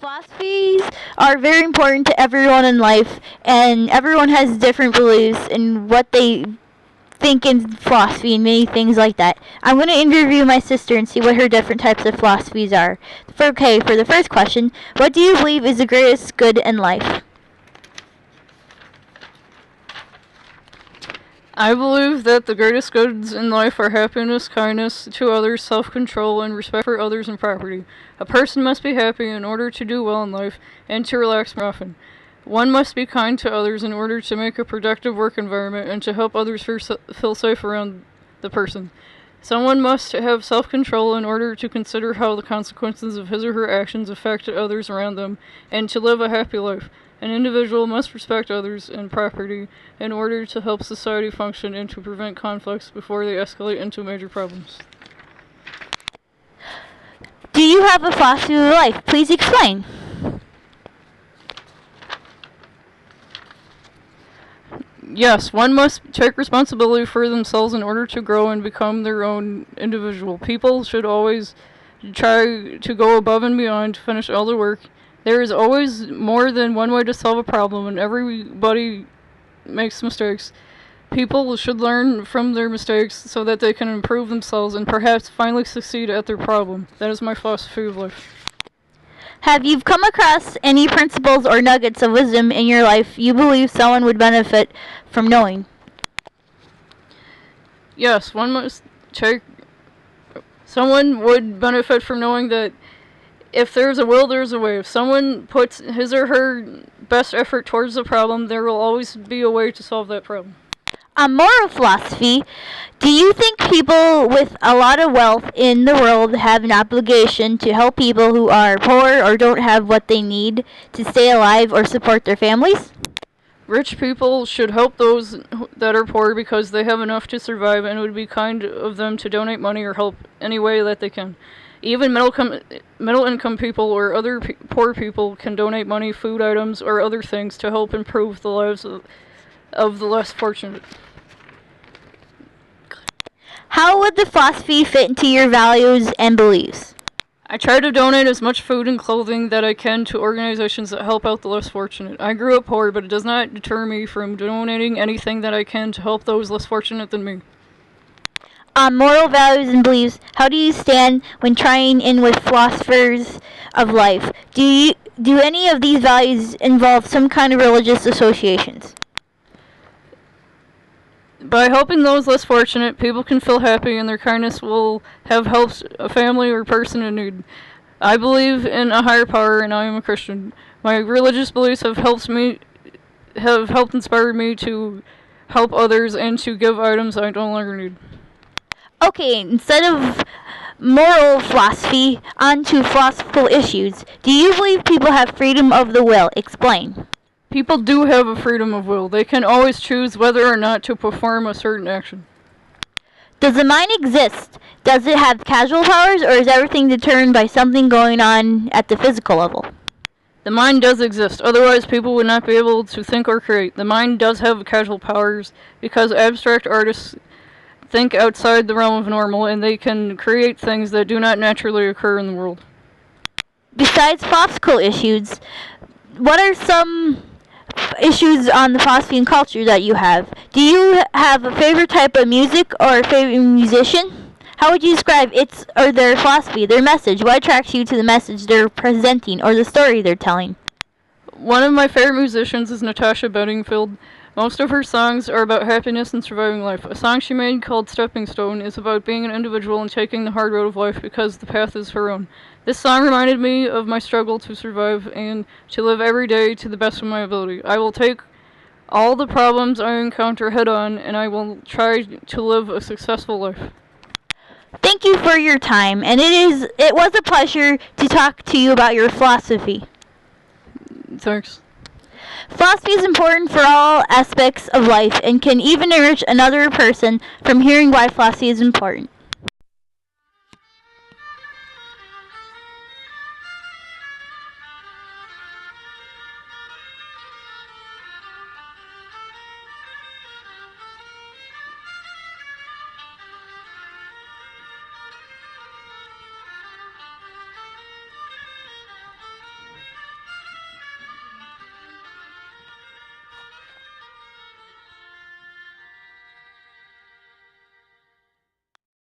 Philosophies are very important to everyone in life, and everyone has different beliefs in what they think in philosophy and many things like that. I'm going to interview my sister and see what her different types of philosophies are. For the first question, what do you believe is the greatest good in life? I believe that the greatest goods in life are happiness, kindness to others, self-control, and respect for others and property. A person must be happy in order to do well in life and to relax more often. One must be kind to others in order to make a productive work environment and to help others feel safe around the person. Someone must have self-control in order to consider how the consequences of his or her actions affect others around them and to live a happy life. An individual must respect others and property in order to help society function and to prevent conflicts before they escalate into major problems. Do you have a philosophy of life? Please explain. Yes, one must take responsibility for themselves in order to grow and become their own individual. People should always try to go above and beyond to finish all the work. There is always more than one way to solve a problem, and everybody makes mistakes. People should learn from their mistakes so that they can improve themselves and perhaps finally succeed at their problem. That is my philosophy of life. Have you come across any principles or nuggets of wisdom in your life you believe someone would benefit from knowing? Yes, someone would benefit from knowing that if there's a will, there's a way. If someone puts his or her best effort towards the problem, there will always be a way to solve that problem. On moral philosophy, do you think people with a lot of wealth in the world have an obligation to help people who are poor or don't have what they need to stay alive or support their families? Rich people should help those that are poor because they have enough to survive, and it would be kind of them to donate money or help any way that they can. Even middle-income people or other poor people can donate money, food items, or other things to help improve the lives of the less fortunate. How would the philosophy fit into your values and beliefs? I try to donate as much food and clothing that I can to organizations that help out the less fortunate. I grew up poor, but it does not deter me from donating anything that I can to help those less fortunate than me. On moral values and beliefs, how do you stand when trying in with philosophers of life? Do any of these values involve some kind of religious associations? By helping those less fortunate, people can feel happy and their kindness will have helped a family or person in need. I believe in a higher power and I am a Christian. My religious beliefs have helped inspire me to help others and to give items I no longer need. Okay, instead of moral philosophy, on to philosophical issues. Do you believe people have freedom of the will? Explain. People do have a freedom of will. They can always choose whether or not to perform a certain action. Does the mind exist? Does it have causal powers, or is everything determined by something going on at the physical level? The mind does exist, otherwise people would not be able to think or create. The mind does have causal powers because abstract artists think outside the realm of normal and they can create things that do not naturally occur in the world. Besides philosophical issues, what are some issues on the philosophy and culture that you have? Do you have a favorite type of music or a favorite musician? How would you describe its or their philosophy, their message? What attracts you to the message they're presenting or the story they're telling? One of my favorite musicians is Natasha Bedingfield. Most of her songs are about happiness and surviving life. A song she made called Stepping Stone is about being an individual and taking the hard road of life because the path is her own. This song reminded me of my struggle to survive and to live every day to the best of my ability. I will take all the problems I encounter head on and I will try to live a successful life. Thank you for your time, and it was a pleasure to talk to you about your philosophy. Thanks. Philosophy is important for all aspects of life and can even enrich another person from hearing why philosophy is important.